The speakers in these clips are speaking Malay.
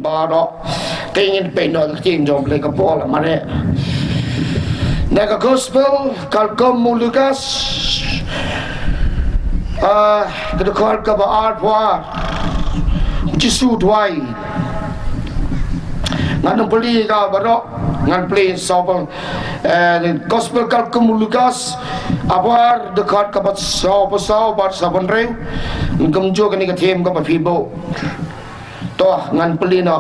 baro tingin peno king jom le kapol mare naga gospel kalkom Lukas kedekor ka baat wa jisu duwai ngan beli ka baro ngan play sobel gospel kalkom Lukas abar dekat ka bat so bar sabon rew ngam jo ka ni ka them ka ba phibo to ngan peli no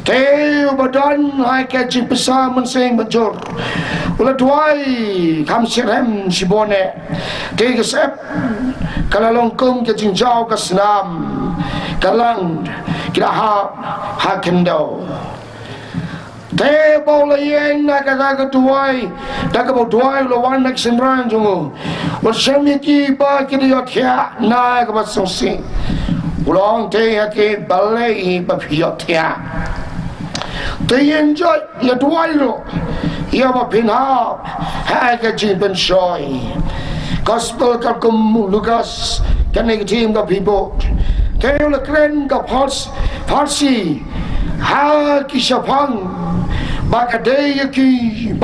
Teu badan hai ke jin pesa men sing bajor ula duai kam sirem sibone ke gesep kala longkong ke jin jau ka senam kalang kira ha kendo te bola yen na ka duai da ka duai lo wan nak simran jungu wa shami ki ba ki yo thia na ka ba song sing ulong te ya ke balai ba phio thia they enjoy ya duairo ya ba pinha ha ka jin ben shoy gospel ka kum Lukas kan ek team ka people kayo la kren ka farsi ha ki shapang ba ka de ki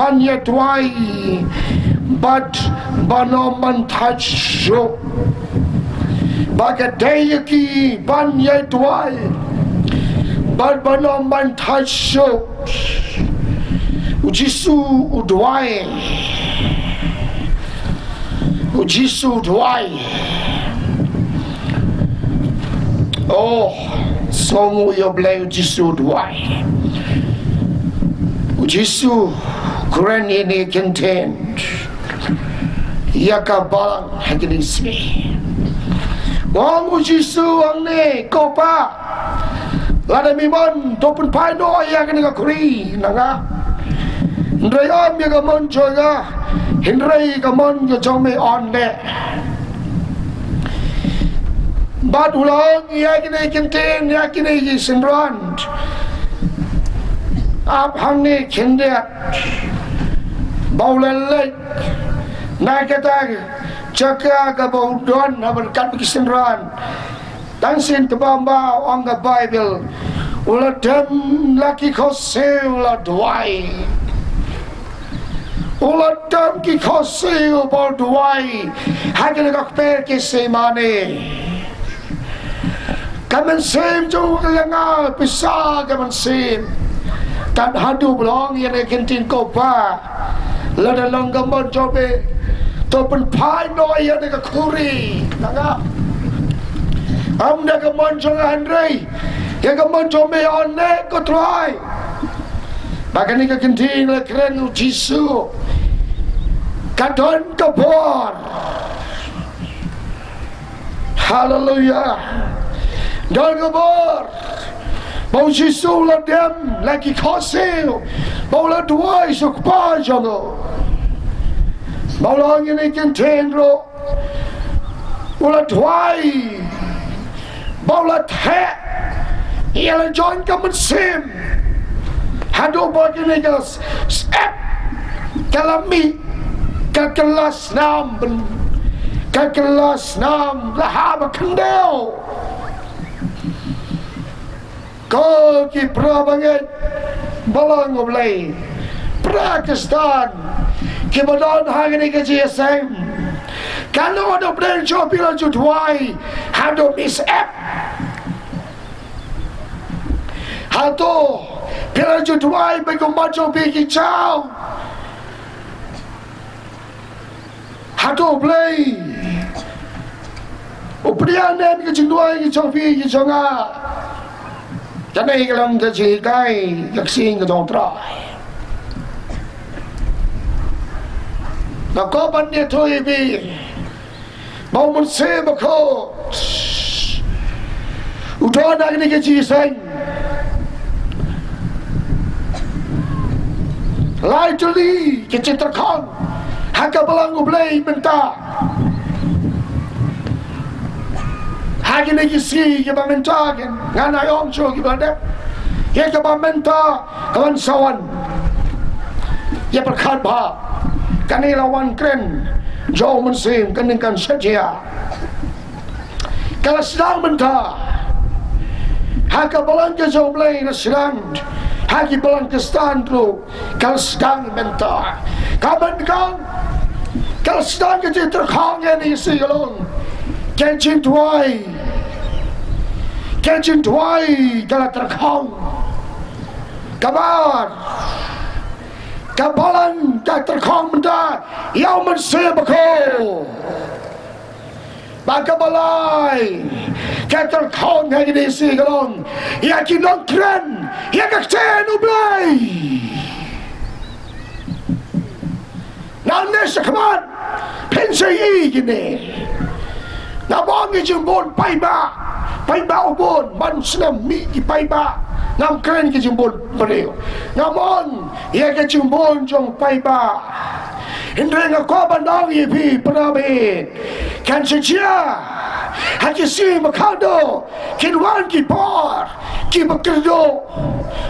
ban ya duai but bano man touch show ba ka de ki ban ya duai but banom man touch show ujisu udwai oh songu yo blay ujisu udwai ujisu kuran ini content yakabalang haginismi wang ujisu ang ne kopa lada mimon topun pai no ya kan ga kuri nanga ndrai am ya ga mon joga hindrai ga mon ga jome on le bad ulong ya kine kinten ya kine gi simran ap hangne khinde baulale na kata chaka ga baudon haban kat bi simran Tansin ke bamba on the Bible ula dem laki kose ula duai ula dem ki kose ula duai hagin ka per ke se mane kamen sem jo nga pisa kamen sem tan hadu blong yene kentin ko pa lada longa mon jobe topen pai no yene ka kuri nanga am da ka mon jong Andre ya ka mon jong me on ne ko try bagani ka kenting la kren jisu ka don ka por hallelujah don ka por bau jisu la dem la ki khoseu bau la duai su pa jango bau la ngini kenting ro ula duai Baulat he ialah join kamu sim hado begini gas step kalami kelas 6 kelas 6 lahab kendel kau ki prabanget balang oblay Pakistan ki badan hagani ke GSM kalau ada brand job bila judwai hado miss app hado bila judwai begum bajo bigi chao hado play uprianen ke judwai ke chopi ke jonga janai kalam ke jikai yaksing ke dontra na ko ban ne thoi bi mau mun se ma ko udah nak ni ke ji sang lai tu li ke citra khang haka balang ublay benta hagi ni ke si ke ba menta kan ngana yong cho ke ba dep ye ke ba menta kawan sawan ye perkhat ba kani lawan kren jauh mensim keningkan saja kalau sedang benda haka balang ke jauh belai nasiran haki balang ke stand tu kalau sedang mentar kapan kan kalau sedang ke je terkong ni si galon kencing tuai kalau terkong kabar kabalan ka terkong mentar yang mensebako baka balay katal kong ha gini si galong ya kinong kren ya kakten ublay nang nesa kaman pensay i gini nabongi jimbon paiba ubon man senam mi ki paiba nam kren ki jimbon beriu namon ya ke jimbon jong paiba Hindra nga ko bandang ipi penabit kan secia haki si makado kinwan ki por ki bekerdo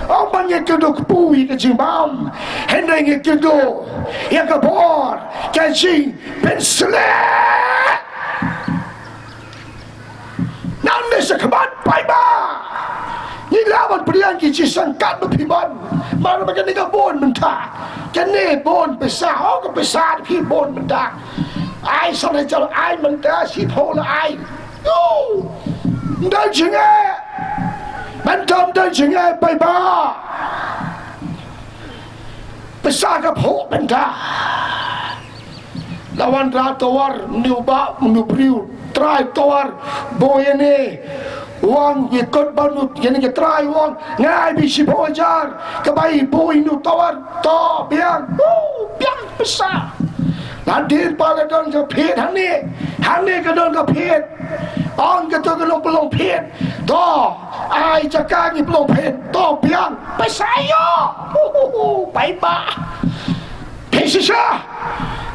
orang yang kerdo kepui ke jimbam Hindra nga kerdo yang ke por kan si pensele nanda sekabat paiba ni lawan perian ki sangkat bepiban mana bagian ni bon mentah kan ni bon besar oh ke besar pi bon mentah ai sana jalan ai mentah si pola ai no dan jenga mentam dan jenga paiba besar ke po mentah lawan ratawar niuba menubriu try tawar boyene wang ikut banut yang ke try wang ngai bisi bojar kebai boy nu tawar to biang besar nanti pada don ke phet hane ke don ke phet on ke to ke long phet to ai jaga ni long phet to biang besar yo bai ba pesisha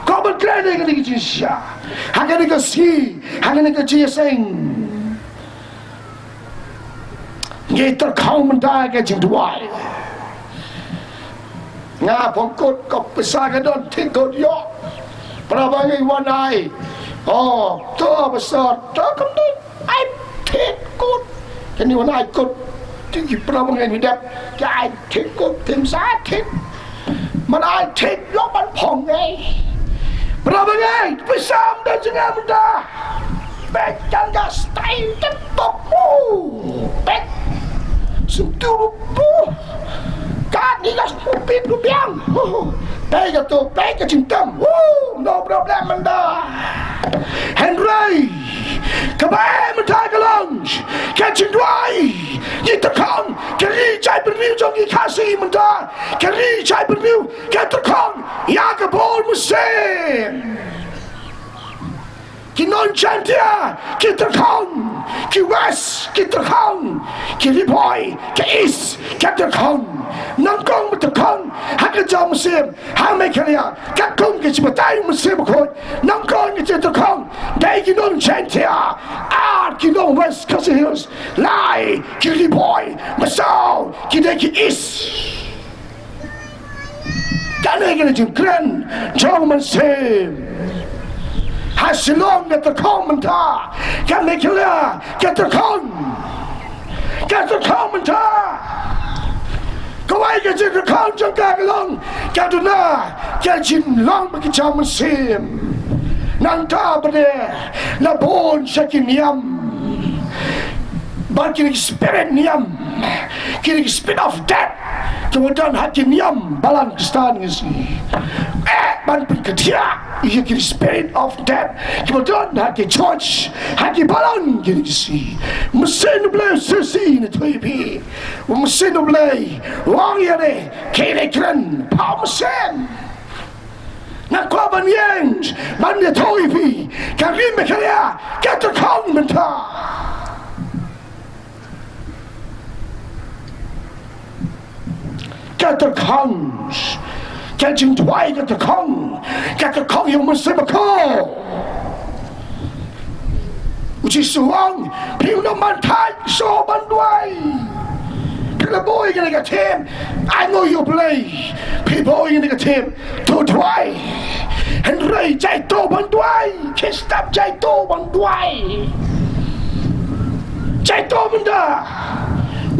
kau berkena dengan kisah hanya dengan si hanya dengan jiaseng kita kau mendah ke duwai ngah pongkot kau besar ke don tingkot yo perabangi wanai oh tu besar tu kemudian ai tingkot kini wanai kot tinggi perabangi hidup ke ai tingkot tim sakit mana ai ting yo ban pong perabangi besar dan jenga mendah baik jangan stay tempat baik sentuh kan ni gas pupit lupiang baik ke cintam no problem mendah Henry kebaik mendah galong kacing duai ni terkong keri cai berniu jongi kasih mendah keri cai berniu ke terkong ya ke bol musim kinon chantia kita kong ki west kita kong ki riboy ki east kita kong nang kong betul kong hak jam musim hang mai kaya kat kong ki cibatai musim ko nang kong ki kita kong dai kinon chantia kinon west kasi hills lai ki riboy masau ki dai ki east kanai kena jengkren jauh musim hasilong kita kau mentah kan mikirnya kita kau mentah kau ai kita kau jangka long kita na kita long bagi jam musim nanta berde labon sakiniam bagi spirit niam kiri spirit of death kemudian hati niam balang kestan ngisi ban ketia ia kiri spirit of death kemudian hati church hati balang kiri ngisi mesin boleh sesi ni tuipi mesin boleh wang ya ni kiri keren pau mesin nak kau ban yang ban dia tuipi karim mekarya kata kau mentah kata kong kacing duwai kata kong yang mesti bakal uci suang piu no mantai so banduai pila boy gonna get him I know you play people gonna get him to duwai and ray jai to banduai can't stop jai to banduai jai to benda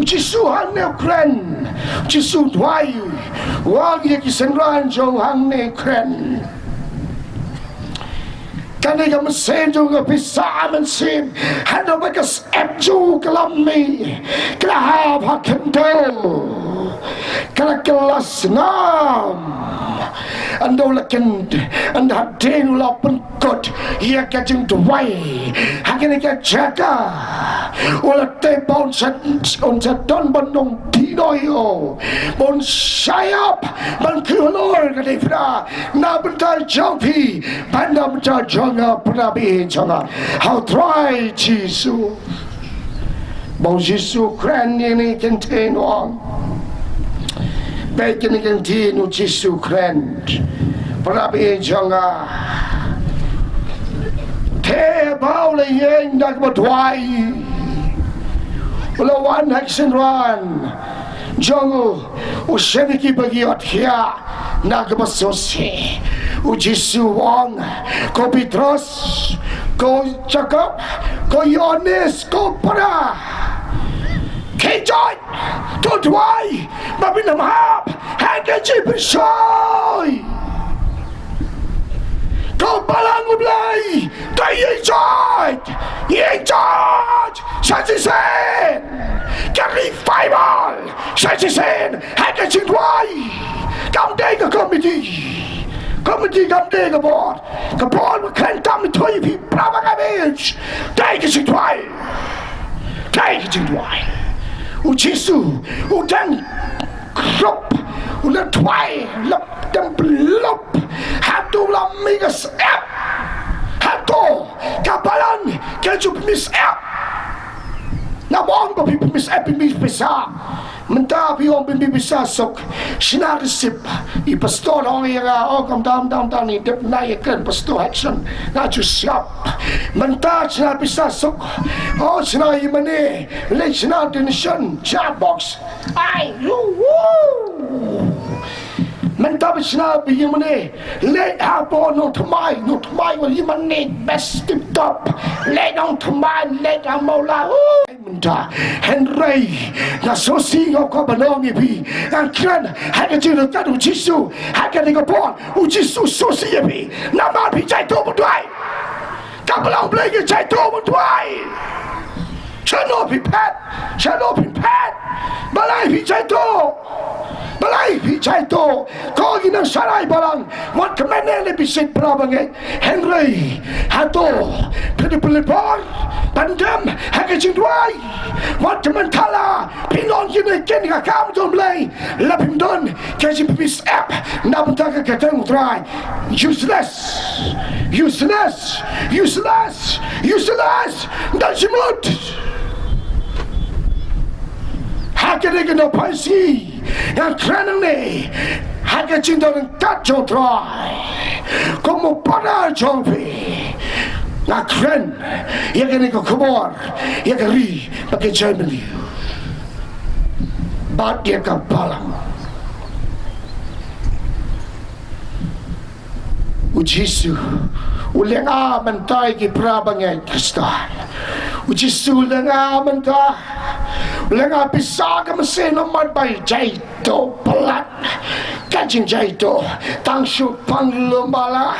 Jisu hang ne kren Jisu duwai wang ye ki senran jong hang ne kren Kani ka mesin juga bisa mesin Hando bagas epju kelami Kelahab hakendel Kala kelas nam Ando lakin Anda hadin ulau penkot Ia kajeng duwai Hakini ka jaga Ula te bon sadon bandong dinoyo Bon sayap Ban kulor kadifra Na bentar jauhi Banda bentar jonga Prabi jonga How try Jisu Bon Jisu kren ini kenten wang Baik ini kenten Jisu kren Prabi jonga Te bau le yeng dak badwai Ulawan haksen ran Jongo Useniki bagi othia Nak basosi Ujisu wong Ko Petros Ko Jacob Ko Yohanes Ko para Kejoy To duwai Mabinam hap Hagaji bersoy Kau balang ublay Kau ye judge Saji sen Kari fireball Saji sen Haka chingwai Kam dega Komedi kam dega bord Kabord kan tam toy pi brava gavage Dega chingwai Ujisu Udang Krop Udah twai Lep dan belop Hatu lamigas ep Hatu Kapalan Kejup mis ep Nabong ba mis ep mis bisa Menta piong bimbi bisa sok Sinarisip I pastor ong iya kam dam ni dep na ikan pastor action Na ju siap Menta sina bisa sok sina imane Le sina dinisyon Chat box Ay woo Menta bisna biyimane le habo no tmai wal yimane best tip top le non tmai le amola menta Henry na sosi ko banongi bi ang kran haga jino tadu Jisu haga ni ko bon Jisu sosi bi na ma bi jai to budai kabalang blege jai to budai chano bi pat balai bi jai to Balai hijai to Kau ginang sarai balang Wan kemana le bisit prabangai Henry Hato Pedi pelipor Pandam Hagajing duwai Wan kemen kala Pilon gini ken kakam don blay Lapim don Kaji pipis app Nabentaka katang utrai Useless Dan simut Hakadega no pansi Yang krenang ni Haga cinta dan kacau terai Kamu pada jompi Nak kren Yang ini kau kebor Yang keri Pakai Germany Bat dia kapalang Ujisu Ulang mentai ki prabangai kristal Ujisu ulang mentai Lenga bisa ke mesin nomor bayi jaito pelat Kajing jaito Tangsu panglumala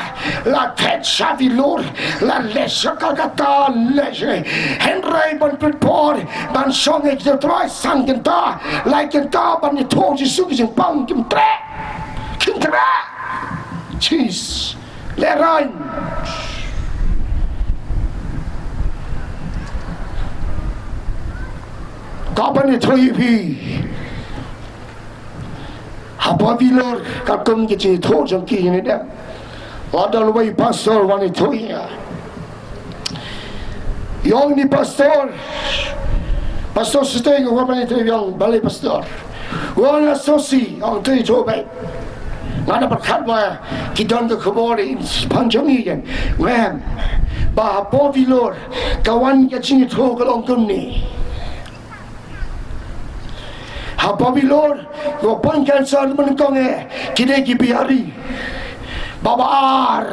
La tet savilur La lesa kagata lesa Henry ban prepor Ban songe kita terai sang kenta Lai kenta ban nito jisu kising pang kim tre Cheese Lerain Kapan itu hivi? Apa bilar kakam kita itu jangki ini dah. Ada luai pastor wanita ya. Yang ni pastor setengah kapan itu yang balik pastor. Wana sosi yang tu coba. Mana berkat wah kita nak kembali panjang ni kan. Wah, apa bilar kawan kita itu kalau kami. Apa bilor Gopon kanser menengkonge Kini kibiari Babar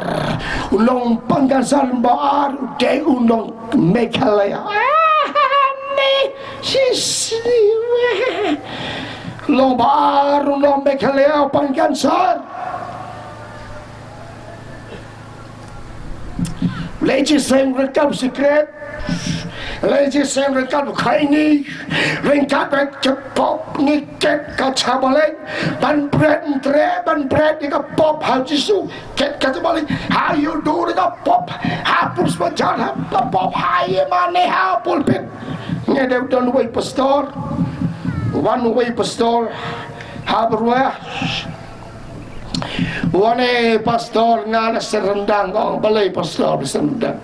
Ulong pangkanser babar Uday ulong mekalaya Ni Sisni lo baru lo mekeleo pan cancer leji seng rekam secret leji seng rekam khai ni rengkat bek cepop ngiket kaca balik ban bread ni ka pop hal jisu ket kaca balik how you do ni ka pop hapus bajan pop hai mane ha pulpit ngede don way pastor one way pastor haberwa one pastor ngana serendang kong balai pastor serendang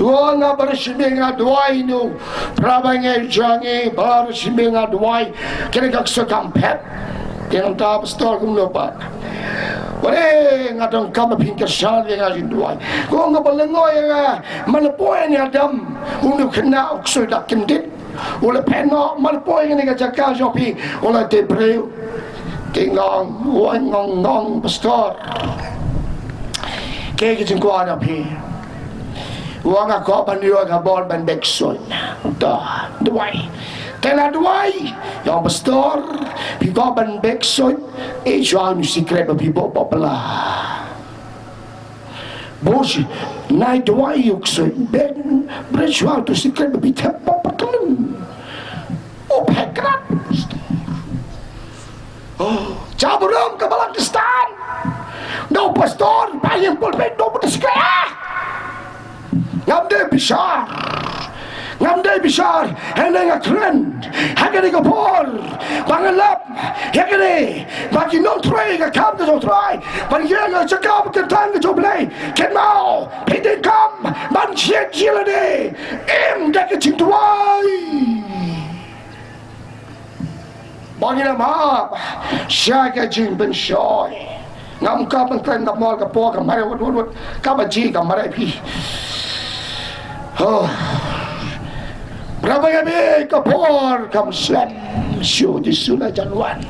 nga bersimbinga duwai nu prabangai jangi bersimbinga duwai kena kak sekampet yang tak pastor kum lupa wale ngadong kam pingkar sal yang ajin duwai ko nga balengoi nga malapoy ni adam unu kena uksoy dak kendit ula peno malapoy ni ka jakal jopi ula debreu tingong ngong pastor ke jingkwa na pi wang ako paniro ka bol ban bekson da duwai tena duwai yang pastor pi ko ban bekson e joan secret of people popula bos nai duwai yukso ben brechwa to secret of people popula o pekrat oh jaburam ke Balakistan no pastor bayang pulpit no sekaya ngamde bishar hele nga trend hagene ka por bangalap hagene baki non try ka kam to try ban yela chakam ka tang to play ken mau pidin kam ban chen chilade em da ka ching tuai bangina ma shaka jing ben shoy ngam ka ban kan ka mol ka po ka mare wot ka ba ji ka mare pi oh berapa gabi kapor kam slam show di sula janwan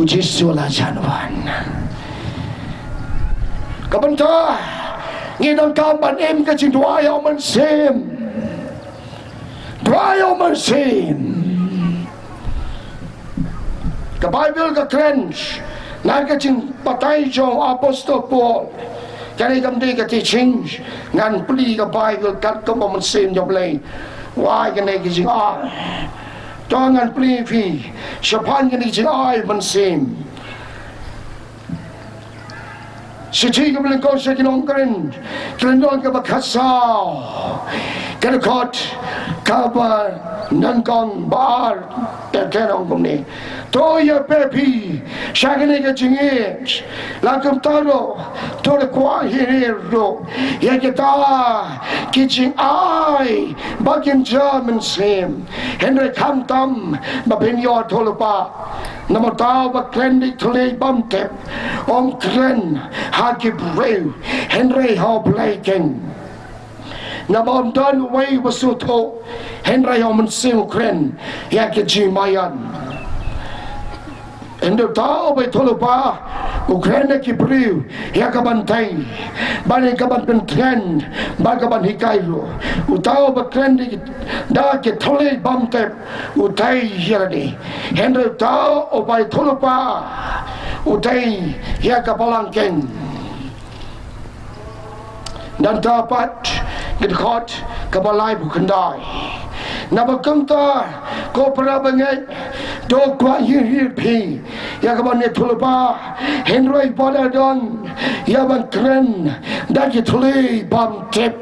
uji sula janwan kabanta ngidon kampan em ka jing duayo man sim ka Bible ka cleanse naga jing patay jong apostol Paul jadi kamdi ka teaching ngan pli ka Bible kat ko man sim job lay why ka ne ki jangan pli fi shapan ka ni ai man sim Siti ka bilang ko sa kinong karen kinong ka bakasaw kanakot ka ba nangkong bar terkenong kumni toya pepi shagane ka jingit lakam taro tore kwa hiriro yakita kijing ai bagin German sim Henry Kamtam mabinyo tolupa namataw ba klendik tulay bamtep om klen hagib rew Henry Hoblaken Nabondan way wasuto Henry Homensim kren yakijimayan Endo tao bay tulupa Ukraine ki priu yakabantay bani kabantren bagaban hikaylo utao ba kren da ke thole bamte utai hirani Henry tao obay tulupa utai yakabalangken dan dapat gedkot kabalai bukandai nabakanta ko prabangai do kwa hir pi ya kaban ne thulba Henry Bodadon ya ban kren da ki thuli bam tep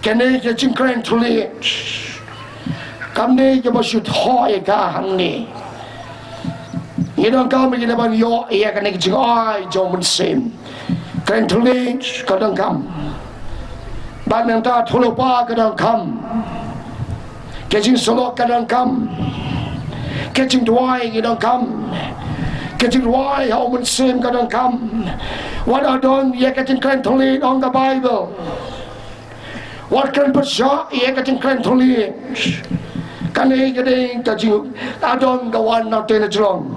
kene ke chingkren thuli kamne ke basut hoy ka hanni yidon kam ke ban yo ya kene ke jingai jomun sim kren thuli kadang kam ban nanta thulupa kadang kam Kecing solok kadang kam Kecing duwai kadang kam Kecing duwai hau mensim kadang kam Wat adon ia kecing kren tulis on the Bible Wat kren bersyak ia kecing kren tulis Kani kadang kecing adon kawan na tena jelong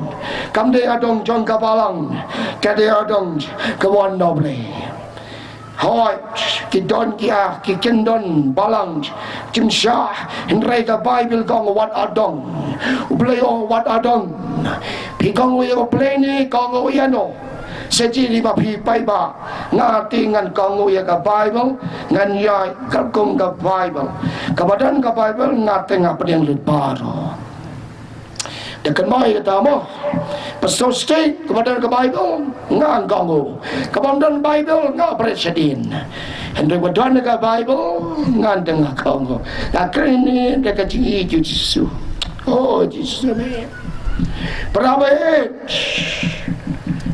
Kamde adon jong kapalang Kade adon kawan noble Hoi kidon kia kikendon balang kim syah hindrai ka Bible kong wat adong ublay o wat adong pikong wi o play ni kong wi ano seji lima pi pai ba ngati ngan kong wi ka Bible ngan yai kalkum ka Bible kabadan ka Bible ngati ngapeng leparo dekat mai kata mo pastor state kepada ke Bible ngan ganggu kepada Bible ngan presiden hendak wadan ke Bible ngan tengah ganggu akhirnya dekat ji Yesus oh Yesus me perabai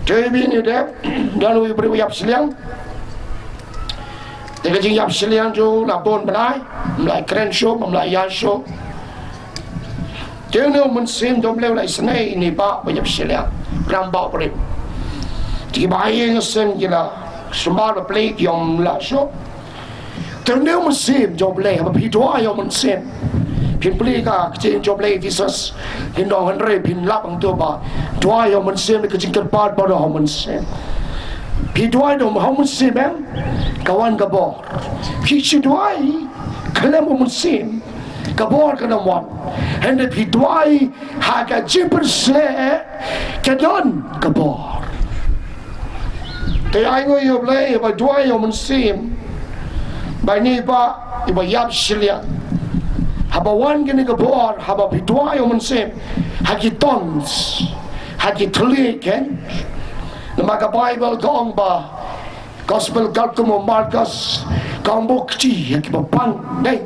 jadi ni dek dan we beri yap seliang dekat ji yap seliang tu lapon benai mulai keren show mulai ya show Jangan nak mensim dom lewat senai ini pak banyak siapa rambau perik. Tiga bayi ngesen gila semua pelik yang lah so. Jangan mensim job leh apa hidua yang mensim. Pin pelik ah kecil job leh visas hindong henry pin lap ang tu pak dua yang mensim kecil kerpat pada yang mensim. Hidua dom yang mensim kawan kabor. Hidua kalam mensim. Kabor kena wan hendak hidwai haga jimper se kedon kabor kaya ingo yo play ba dwai yo mensim ba ni ba iba yap silia haba wan gini kabor haba hidwai yo mensim hagi tons hagi tli ken nama ka Bible gong ba gospel kalkum Marcus kambo kecil yang kita pang deh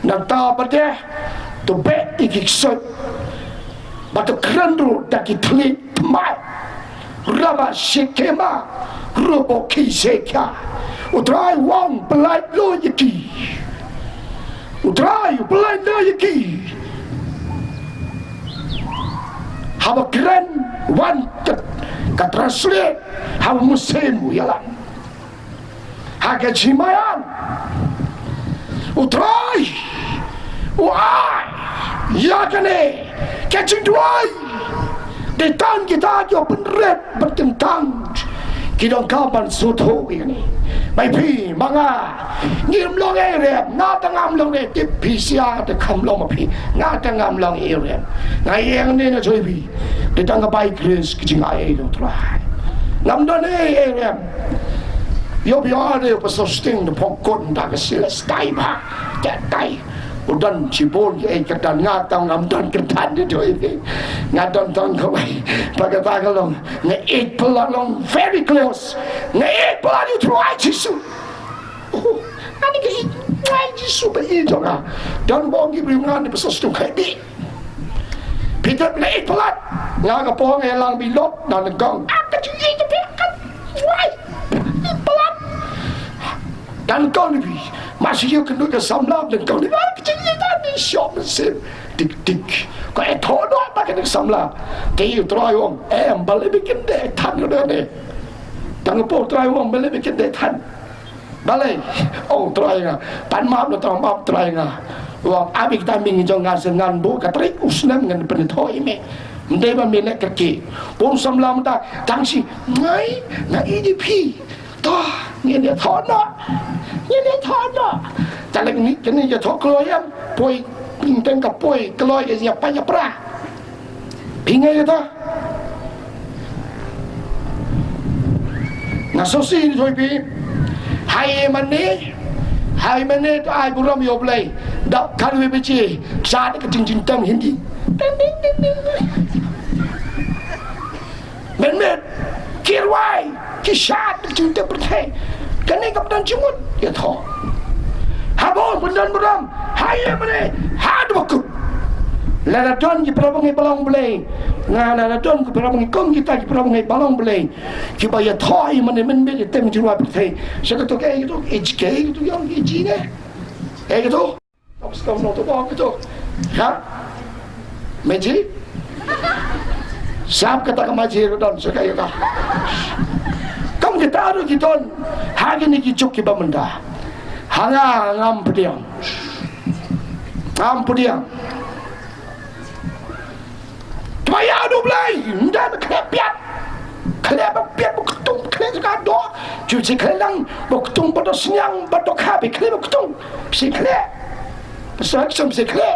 nanta pada tu bet ikisot batu kerandu dah kita lihat mai raba sekema robo kiseka utrai wang pelai lo yaki utrai pelai lo yaki haba keren wan translate haba musim yalan haga jimayan utrai uai ya kene kecing duai detan kita jo penret bertentang kidong kapan soto ini mai pi manga ngim long ere na tangam long de pi sia de kam long ma pi na tangam long ere na yang ne na choi pi de tang ka bai kris kicing ai do trai ngam do ne ere yo biade yo pasosting de pokon da ka sila stai ba ta tai udan cibol ye kedan ngatang ngam dan kedan de do ini ngadon tong ko bai paga long ne eat long very close ne eat pelan you try jisu oh ani ke try jisu ba ye jonga dan bong gi bringan de pasosting kai bi Peter ne eat pelan nga ka pong e lang bilot dan gong ka ji de pe kan why pelan dan kau ni masih you kena ke samlam dan kau ni kecil tadi shop mesin dik dik kau etono apa kena samlam dia try wong balik bikin deh tan udah deh dan apa try wong balik bikin deh tan balik oh try nga pan maaf lo tang maaf try nga wong abik taming jong ngasengan bu katrik usnam ngan penetoi me mendai ba minek kaki pun samlam ta tangsi ngai na EDP toh ni dia thono tak lagi ni kena je thok keloy am poi pinteng ka poi keloy je apa ya pra pingai ta na sosi ni thoi pi hai mane ai buram yo play dak kan we bichi sa ke jing jing tam hindi men kirwai kishat jing tam pertai kani kapten cumut ya tho habon bundan buram haye mane had wakut la don ki prabang balong blay nga la don ki prabang kong kita ki prabang balong blay ki ba ya tho ai mane men be tem jiwa pertai saka to ke itu HK itu yang iji ne itu stop no to ba itu ha meji sab kata kamaji don saka ya ta kam kita aru kiton hagi ni kicuk ki bamenda hanga ngam pediang Maya adu blai, nda klepiat, klepiat buketu. tung kle ka do ju si kle lang bok tung ba do senyang ba do ka be kle bok tung si kle pasal som si kle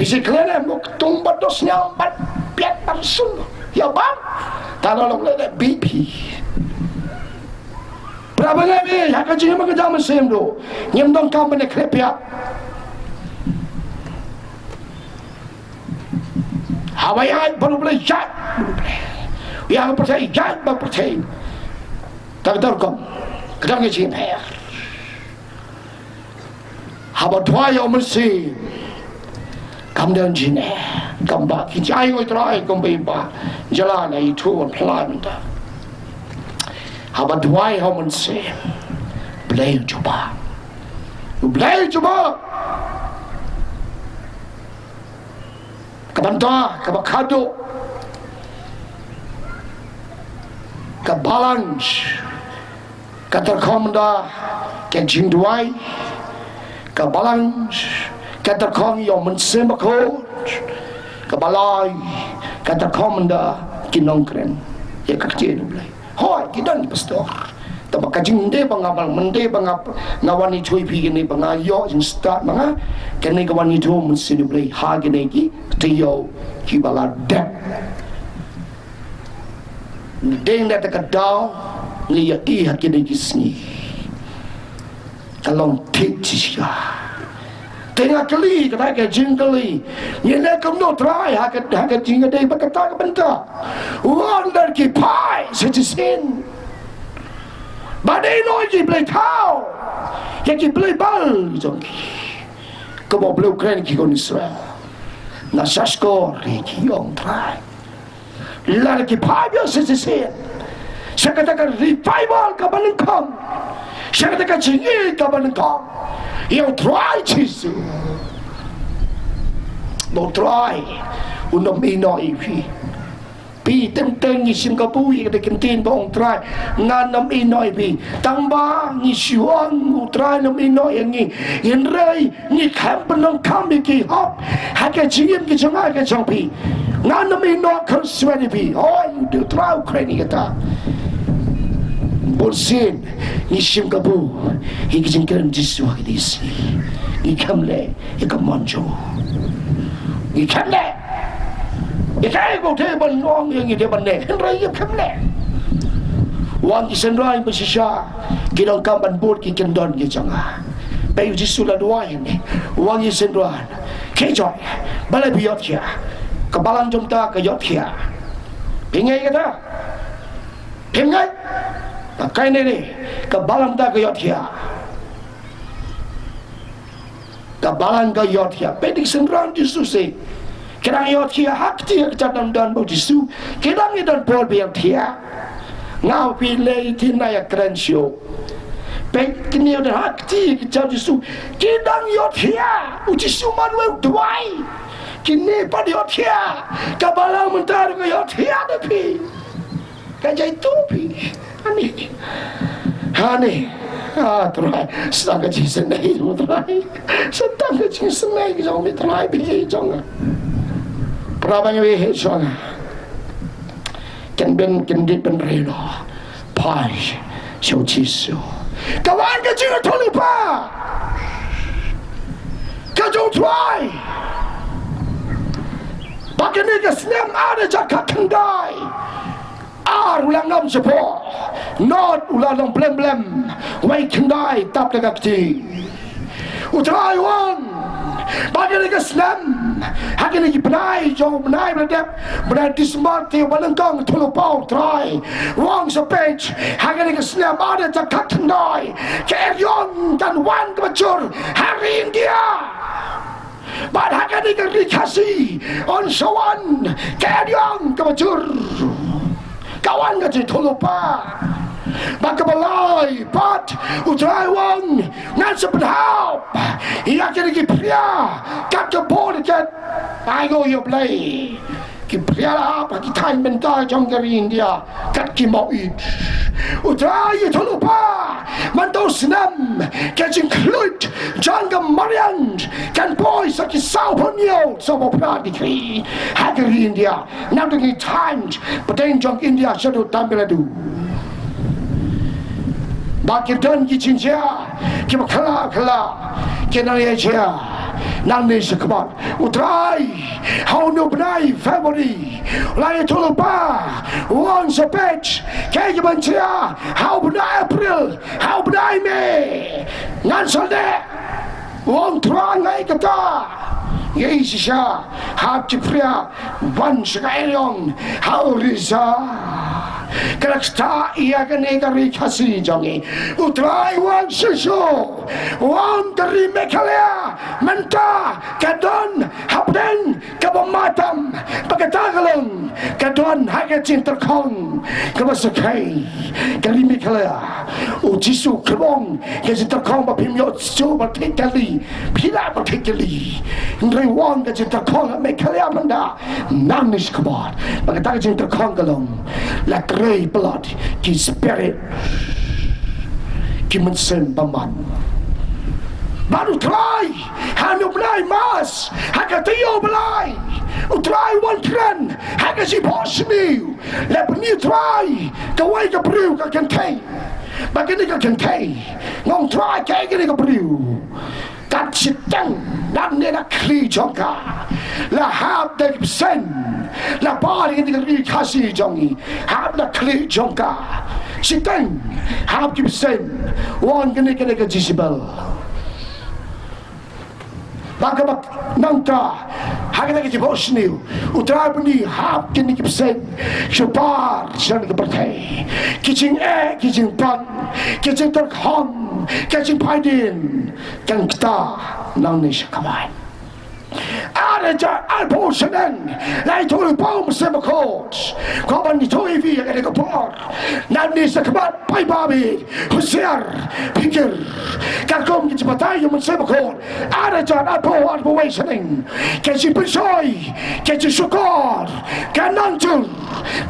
si kle na bok tung ba do senyang ba piat ba sun ya bang ta lo le BP berapa ni hak jing ma ka sem do nyem dong kam ne kle pia Hawai baru boleh jat, yang percaya jat baru percaya. Tak terkom, kadang ngecin ayah. Haba dua yang mesti, kamdan jine, kamba kijai ngoi terai kambimba, jalan itu pelan dah. Haba dua yang mesti, belayu cuba, belayu cuba. Kabanta, kabakado, kabalans, katerkomda, jing duwai, kabalans, katerkom yang mensemakot, kabalai, katerkomda kinongkren, ya kecil boleh. Hoi, kita ni pastor. Tapi kajing de bangabal mende bangap ngawani chui pi ni bangayo jin start manga kene kawani do mensini blai ha gene ki tiyo ki bala dep deng da ka daw ni ya ti ha gene ki sni kalong tik chi sha tengah kali kata ke jing kali ni le kam no try ha ka jing de ba ka ta ka benta wonder ki pai citizen Badai noi ki boleh tahu, yang ki boleh bal jongki. Kau boleh Ukraine ki kon Israel, nasaskor ki yang try. Lalu ki payah sesi. Saya katakan revival kabalengkam, saya katakan jingi kabalengkam, yang try cisu, mau try untuk minoi pi tem ni Singapura yang kentin bong try nganam inoi pi tamba ni siwang utrai nam inoi yang ni rei ni kam penong kam ki hop hak jiem ki changa ke chong pi nganam inoi kan swani pi oh du try Ukraine kata bolsin ni Singapura higi jingkan jiswa ki disi ni kamle ikam manjo ni kamle Ikai kau teban orang yang dia pandai, henrai yang kamle. Wang kisenrai bersisa, kidang kamban bot kikendon kijanga. Bayu jisulah dua ini, wang kisenrai, kejoy, balai biot kia, kebalan jomta kejot kia. Pingai kata, pingai, pakai ni, kebalan tak kejot kia. Kebalan kejot kia, pedik senrai jisusi. Kerang yot kia hak dia kejadam dan bau disu. Kerang dan pol biang dia. Ngau pilih tina ya keren show. Pek kini dan hak dia kejadam disu. Kerang yot kia uji suman duwai. Kini pada yot kia. Kabalang mentar ke yot kia tapi. Kajai tupi. Ani. Terai. Sedang kecil senai tu terai. Sedang kecil senai jom terai pergi jangan. Perabang yang hejong, kan dit ben relo, pai, siu cisu. Kawan kecil toli pa, kau try. Bagi ni kesem ada jaga kendai, ulang ngam sepo, not ulang blem, wai kendai tap dekat ti. Utrai wan. Bagi ni kesem, hak ni benai, jauh benai berdep, benai dismati, balengkang tulupau try, wang sepej, hak ni kesem ada jaga kendai, keerion dan wan kebacur hari India. Bad hak ni dikasih on sawan, keerion kebacur, kawan kecil tulupa. Maka balai pat utrai wang ngan sebenhau ia kena pergi pria kat kebon kat ayo yo play Kipriala bagi time bentar jong dari India kat kimauid utrai tolupa mantau senam kajing klut jangga marian kan boy saki sau ponyo so pradikri hagari India now the time paten jong India shadow tambeladu baki don ki chinja ki khala kenaya chia nang ni sekbat utrai how no bnai family lai tolupa one sepech ke bantia how bnai April how bnai May ngan solde one trang ai kata Yeisha hab chipria one shagayon how risa Kalaksta iya kane kari kasi jongi utrai wan shisho wan dari mekalea menta kadon habden kabamatam pagatagalong kadon hagacin terkong kabasakai kari mekalea ujisu kabong kajin terkong bapimyo so batikali pila batikali ndrai wan kajin terkong mekalea manda nanish kabot pagatagajin terkong galong Ray blood ki spirit ki mensen baman baru try hanu belai mas hakatiyo belai utrai one trend hakasi bosni lepni try kawai ka bru ka kentay bagini ka kentay ngong try kay gini ka bru kat sitang dan nena kli jongka la hab de sen la bari ni kli kasi jongi hab la kli jongka sitang hab ki sen wan gini ka jisibal Bagaimana nangka hagana ke bosni utara bni hab kini kipsen shopar shan ke bertai kitchen kitchen pan kitchen terkham kitchen paidin kan kita nang ni shakamai ada ja alposanan lai tolu pom semakot kaban ni toi vi ada ke por nan ni sakamat pai babi husiar pikir kakom ki batai yang semakot ada ja alposanan kasi pensoy kasi syukur kanantul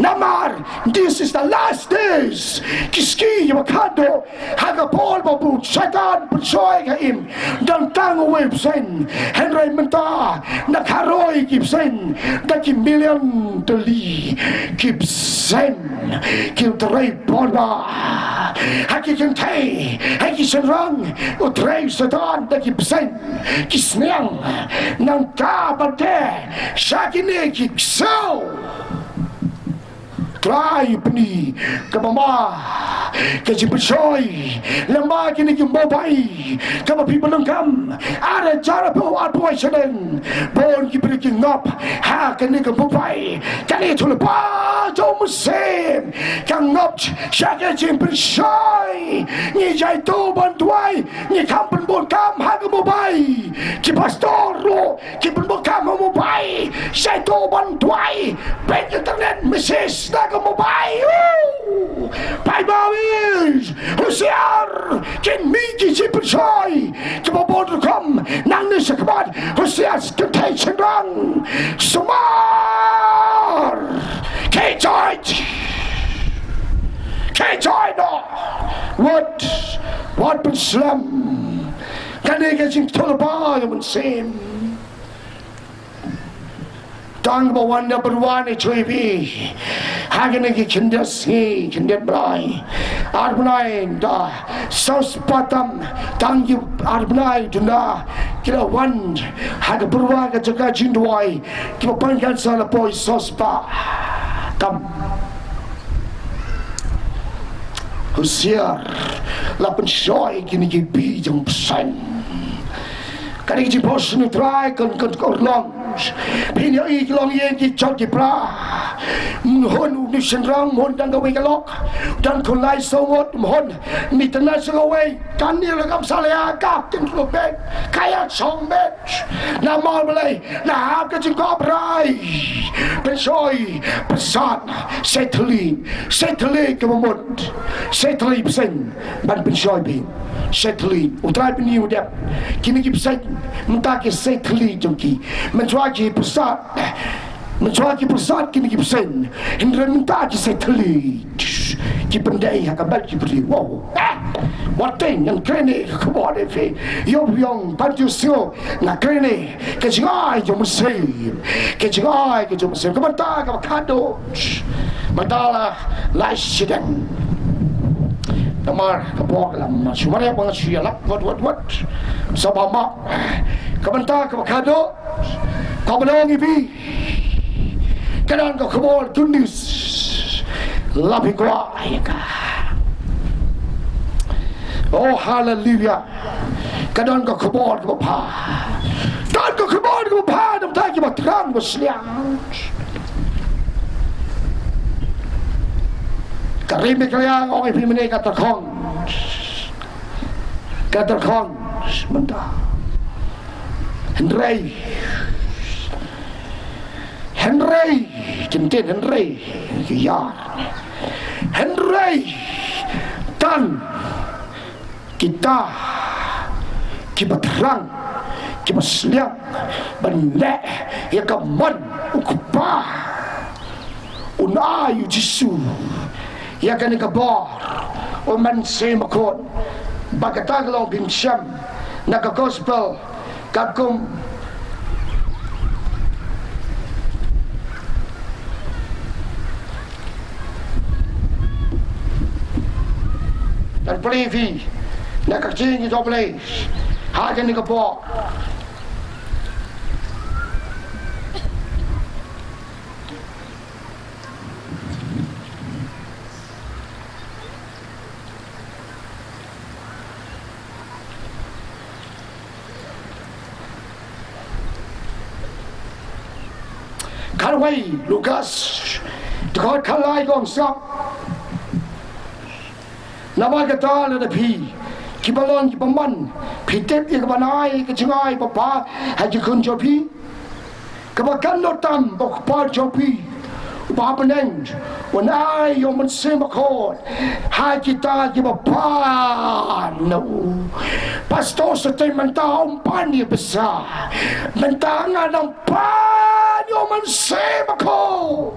namar this is the last days kiski wakado haga pol babu syaitan pensoy kaim dan tangu websen henry menta nakaroi kipsen daki million teli kipsen kiltrai porba haki kentai haki serang utrai sedan daki psen kisniang nang kabate shakine kiksau try pni kabama kaji bersoy lemba kini kimbobai kama people lengkam ada cara buat boy selen bon ki beri ngop ha kini kimbobai kali tu lepa jom musim kang ngop syaka jim bersoy ni jai tu bon tuai ni kampun bon kam ha kimbobai ki pastor lo ki bon kam kimbobai jai tu bon tuai ben internet message na kimbobai bye bye Husiar ken miki cipersoy kebobod kom nang ni sakbat husiar kentai cendrang sumar kejoy no what penslam kane ke sing tolba yang sem tang bawan da berwane choibi hagene ki kindas he kindet blai arbnai da sos patam tang you arbnai tunda kila wan hag berwa ka jaga duwai ki pankan sala boy sos pa tam husiar la pensoi kini ki bi jong san kani ki bos ni try kan korlong pin yo ik long yen ki chot ki pra hon ni senrang hon dang gawe galok dan kon lai sawot hon ni tana sawai kan ni la kam salaya ka tin lo bet kaya song bet na mal belai na hab ka jing ko prai pensoi pesan setli ke momot setli pesen ban pensoi bi setli utrai pini udap kini ki pesen mentake setli jongki menjual ki pesat mencoba ki pusat kini ki pesen hindra minta ki seteli ki pendai hakabal ki beri wow wateng yang krene ke bawah defe yo yang bantu sio na krene ke jingai jo musai ke jingai ke jo musai ke mata ke kado madala lai sidang namar ke bawah dalam cuma ya bang sialap wat sabama ke mata ke kado kau belong ibi kadang kau kebol tunis lebih kuat ya kah oh haleluya kadang kau kebol ke bapa dan kau kebol ke bapa dan tak kau terang berseliang karimi kalian orang ibi menikah terkong sebentar Henry cintin Henry ya Henry dan kita terang kita seliang benda yang kaman ukupah unayu jisu yang kan kabar oman semakon bagataglaw binsyam naka gospel kakum dan pelevi nak kacing itu boleh hajan ni kepo Karway Lukas dekat kalai gong sap nama kata ada pi kibalon kipaman pitet ke banai ke jingai papa haji kun jopi kebakan notam papa jopi papa neng wanai yo men semakot haji ta ki papa no pastor setai mentah umpan dia besar mentangan umpan yo men semakot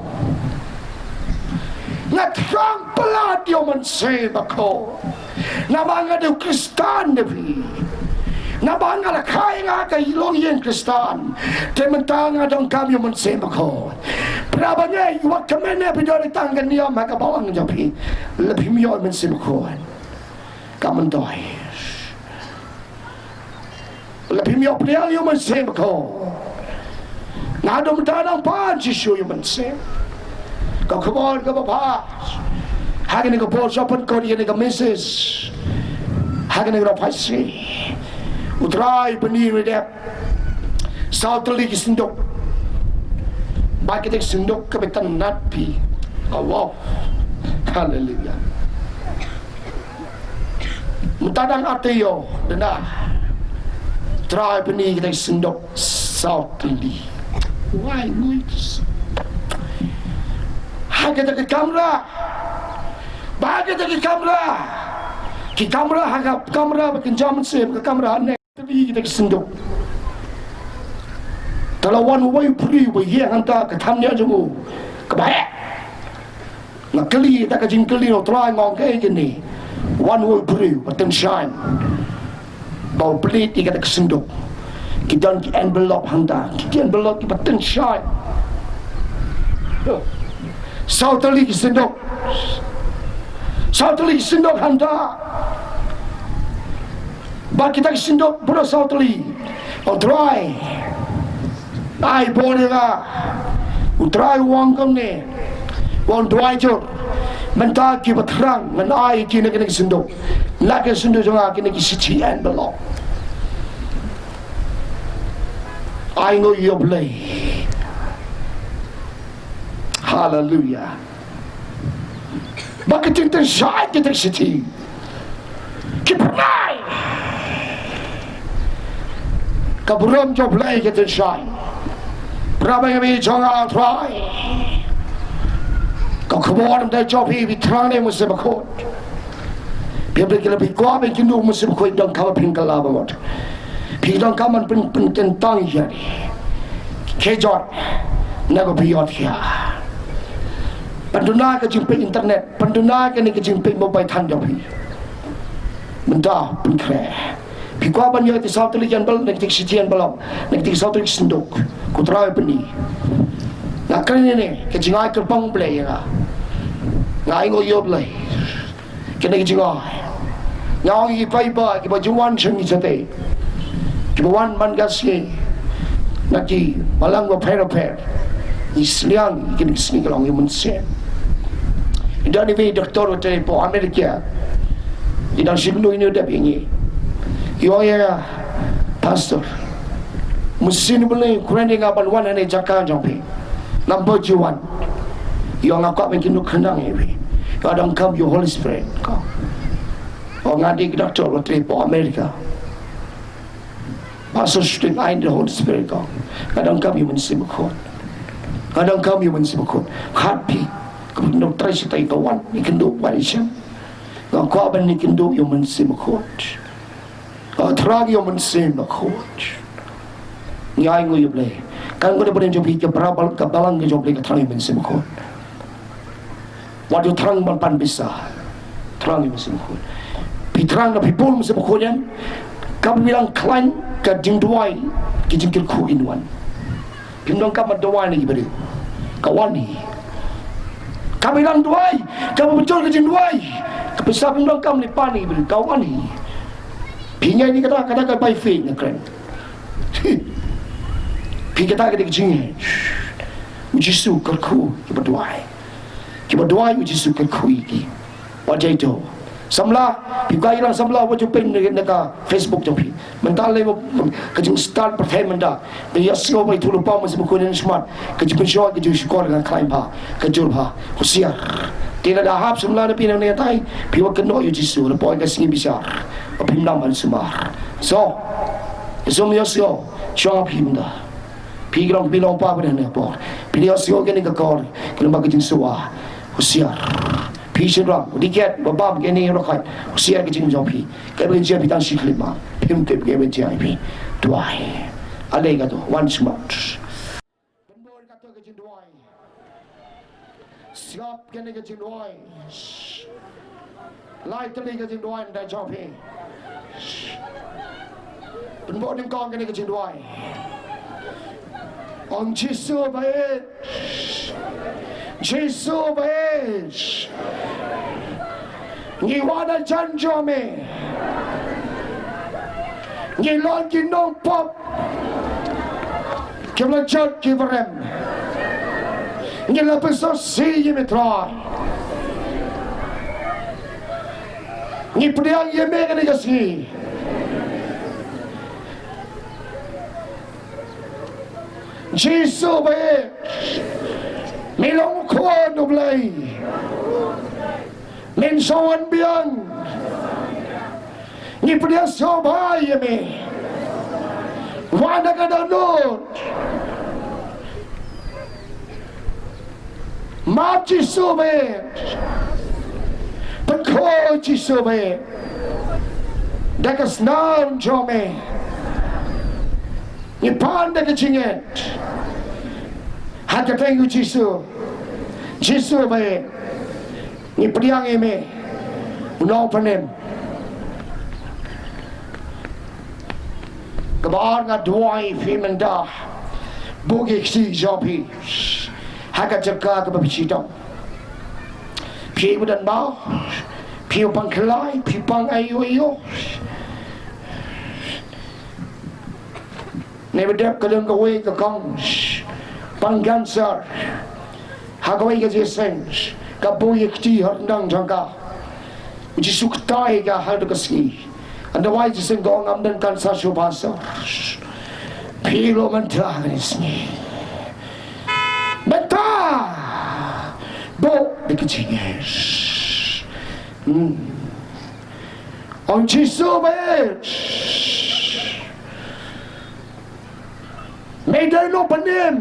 ngatang pelat dia mensebako nabanga de Kristan devi nabanga la kai nga kai long yen Kristan tementanga dong kami mensebako berabanya iwak kemana bidari tanggan dia maka bawang japi lebih mio mensebako kamen doi lebih mio prial yo mensebako ngadom tanang pan jisu yo mensebako kau kebal ke bapa hari ni kau bol sopan kau dia ni kau meses hari ni kau pasti utrai peniri dia sauteli kisindok bagi dia kisindok ke betan napi Allah haleluya mutadang artiyo denda try peniri kita kisindok sauteli why muitos kita ke kamera bagi kita ke kamera harap kamera makin jam sem ke kamera nek tadi kita kesenduk kalau one way free we yang hantar ke tamnya jemu ke baik nak keli tak ke jingkeli no try ngong ke gini one way free betul shine bau pelit kita kesenduk kita di envelope hantar kita envelope betul shine sauteli kisindok handa ba kita kisindok bro sauteli utrai ai boleh utrai wang kamne wang dua jor menta ki batrang men ai ki nak kisindok nak kisindok jangan ki nak kisiti envelope ai ngo yo play haleluya bakit cinta syai kita siti kipernai kaburam joblay kita syai berapa yang bi jangan try kau keluar dari job ini terang ni mesti berkot biar kita lebih kuat bikin dulu mesti berkot dan kau pinggal apa mot pinggang kau man pen tentang jadi kejot naga biyot kya panduna ka jingpe internet panduna ka ni ka jingpe mobile than jo phi menda pun kre phi kwa ban yo ti south lian bal nek tik sitian balam nek tik south lik sindok ku trai pani na kan ni ka jingai ka pang ble ya ngai ngo yob lai ka ni jingai nhau yi pai ba ki ba juan chen ni chate ki ba wan man ga si na ki malang ba pher isliang ki ni sni ka long yi mun se dan ni doktor te po Amerika idan signo ini udah begini yo ya pastor musin boleh kurang dengan balwan ane jaka jampi number 1 yo ngakak mungkin nuk kenang ini kadang come your Holy Spirit kau ngadi doktor te po Amerika pastor suting ain the Holy Spirit kau kadang kami musim kau kadang kami musim kau happy kau try sitai kawan ikan duk barisam kau apa ni kendo yang mensim kot, terang yang mensim kot, nyai ngoy boleh, kan kau dapat jumpa ke berapa kabalang ke jumpa ke terang yang mensim kot, waktu terang ban bisa, terang yang mensim kot, terang na people mensim kot yang, kau bilang klan ke jing duwai, ke jing kelku inwan, pindong kau duwai ni beri, kawan ni, kau bilang duwai, kau betul ke jing duwai. Besar pindong kam ni pani beri kawan ni. Pinya ni kata ka bai fe na kren. Pi kata ka dik jing. Ujisu kerku ki berdoai. Ki berdoai ujisu kerku iki. Wajai to. Samla pi ka ilang samla wajib pen na ka Facebook jong pi. Mental le ka jing start pertama menda. Dia sio bai tu lupa masih bukan smart. Ka jing show ka jing sekolah dengan climb pa. Ka jul pa. Kusiar. Tidak ada hab semula lebih yang niatai piwa keno yu jisu lepoy ka singi bisar apim naman sumar so yosio chong apim da pigrong bilong pa ber ne por piosio geni ka kor kilo ba kijing suwa usiar pi shirang diket babam geni rokai usiar kijing jompi ka ben jia bitang shiklima pim tep ke ben jia pi duai ale ga to once much benbor ka to kijing duai siap kena ke jing duai lai tali ke jing duai dai chop he benbo nim kong kena ke jing duai on jisu bae ni wada janjo me ni lon ki nong pop kemla chat ki barem ni la peso si ye metrai ni priang ye me kena kasi jisu bae milong ko no blai men soan biang ni priang so bai ye me wanda kada no ma jisu bae Pekho jisu bae dakas naun jome ni panda ke jinget hata tengu jisu bae ni priang eme no panem kabar nga duai fimenda bugi si jopi haka jaka ke babicitong pi budan bao pi pang kelai pi pang ayo nebedep kalung gawe ka kong pang cancer hagawe ka jesen ka boy kti hardang jangka uji suktai ka hal ka ski andawai jesen gong amdan cancer shubasa pi lo mantra ni beta bo dikichinges on jisu bae may there no panim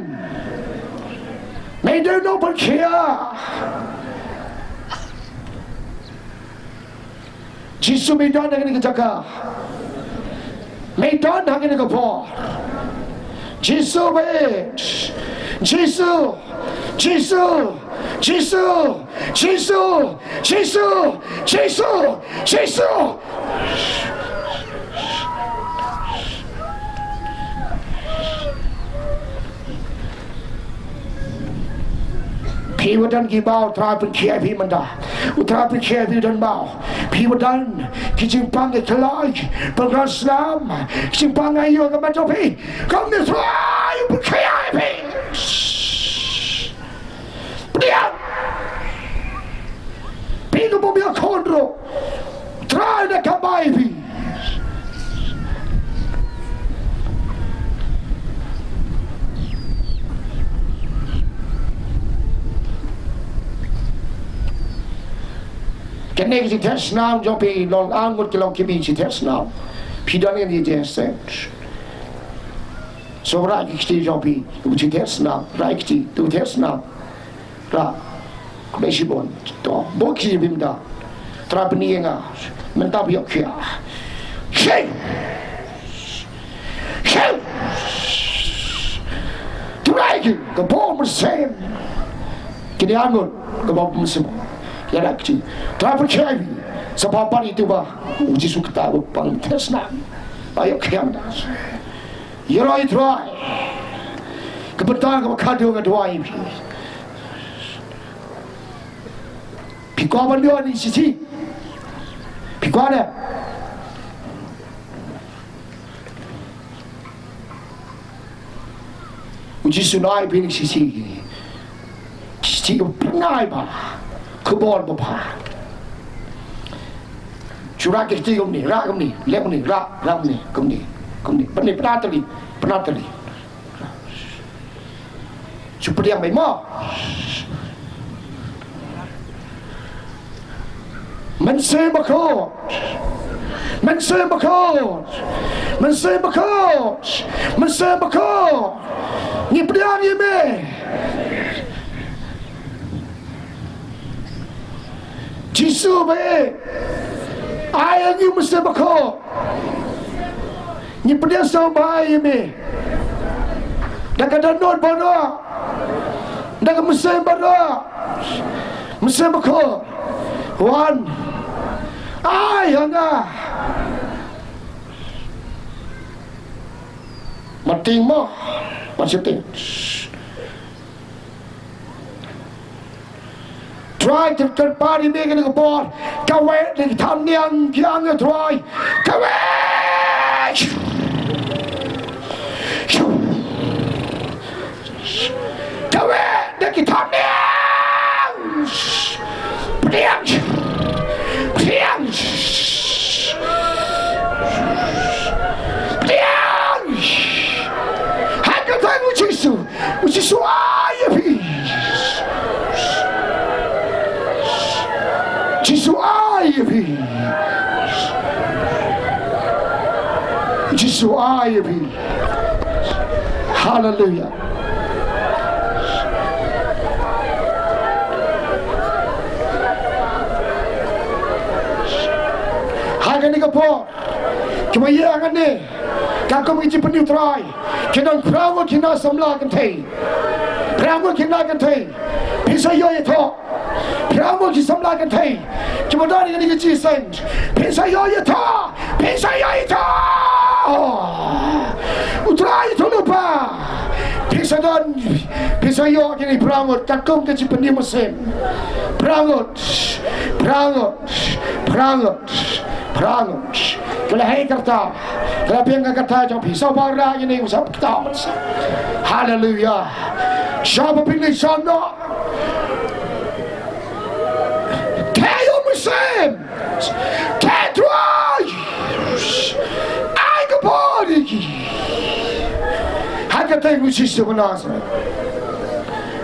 may there no pakia jisu may don hangin ka may don hangin ka po jisu bae Jesus, Jesus, Jesus, Jesus, Jesus, Jesus, Jesus.พี่ว่าดันกี่เบาตราเป็นเขียพี่มันด่าอุตราเป็นเขียพี่ดันเบาพี่ว่าดันคิดจึงปังไอ้ทลายเป็นรัสลามคิดจึงปังไอ้โยกับมันเจ้าพี่ก็มีทลายเป็นเขียพี่เปลี่ยนพี่ก็บ่มีคนรู้ตราเนี่ยกับไปพี่กันเองสิเทสนามจอมพี่ลองอ่านหมดกิโลกิมีสิเทสนามพี่ดันยังดีเจสเซนสวรรค์กิจจอมพี่ดูสิเทสนามไรกิจดูเทสนามละไม่ใช่บนต่อบอกกิจบิมดาตราปนีเองอ่ะมันตาบิอกเขียเช่เช่ทุไรกิก็บอกมันเซมกินยาเงินก็บอกมันเซมya rakti traffic heavy sa papani tu ba uji sukta ba pang tesna ayo khyam das yero I try kebetulan ka khadu nga dwai pi ko ban yo ni si pi ko ne uji sunai pi ni si ko pnai baคือบอลบ่ผ่าชุรากิจกรรมนี่รักกรรมนี่เล็กกรรมนี่รักกรรมนี่กรรมนี่กรรมนี่ปนิปนาตลีปนาตลีชุบเรียงไม่หม้อมันเซมบะโคมันเซมบะโคมันเซมบะโคมันเซมบะโคนี่เปลี่ยนยังไงJesus be ai như một sự bạc hồ như bây giờ sao bài me đã cái đơn nốt bao đó đã cái một sự bao đó một sự bạc hồ one ai hả nga mặt tiền mà mặt sẽ tiền try to get body making a ball ka we the tham niang kyang try ka we ka we the tham niang priang priang priang ha ka thai uchi su ai pi Jesus ayubi Jesus ayubi hallelujah hagan ni kapo cuma ya kan ni kakak mengici penutrai kena perahu kena samla kan thei perahu kena kan thei bisa yo itu perahu kena samla kan thei cuma dari ni kecil sen bisa yo itu utrai itu lupa bisa dan bisa yo kini perahu kakak kecil penuh mesin perahu kalau hai kata kalau piang kata jauh pisau bara ini usap kita masa haleluya siapa pilih sana kayu musim ketrai ai kepadi hakata musim sebenarnya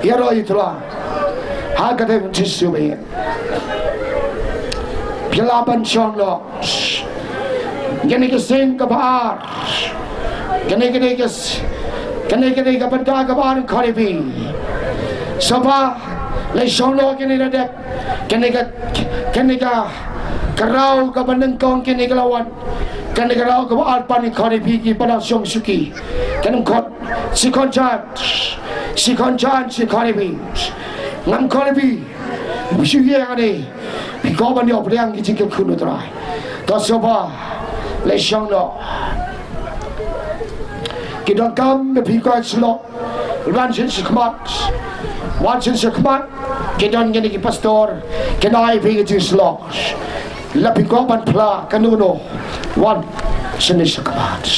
ya roh itulah hakata musim sebenarnya Pilaban shono, gani kesing kabar, gani kabar kabar karibi, sapa le shono gani nadek, gani karau kabar nengkong gani kelawan, gani karau kabar pani karibi ki pada syong suki, gani kot si konjat, si con chan si con bi ngam con bi bu shi ye ga ni bi ko ban yo priang ki jing ke khunu trai to so ba le shang lo ki don kam me bi ko slo ran shin si kmat wan shin si kmat ki don ngeni ki pastor ki nai bi ki jing slo la bi ko ban pla kanu no wan shin si kmat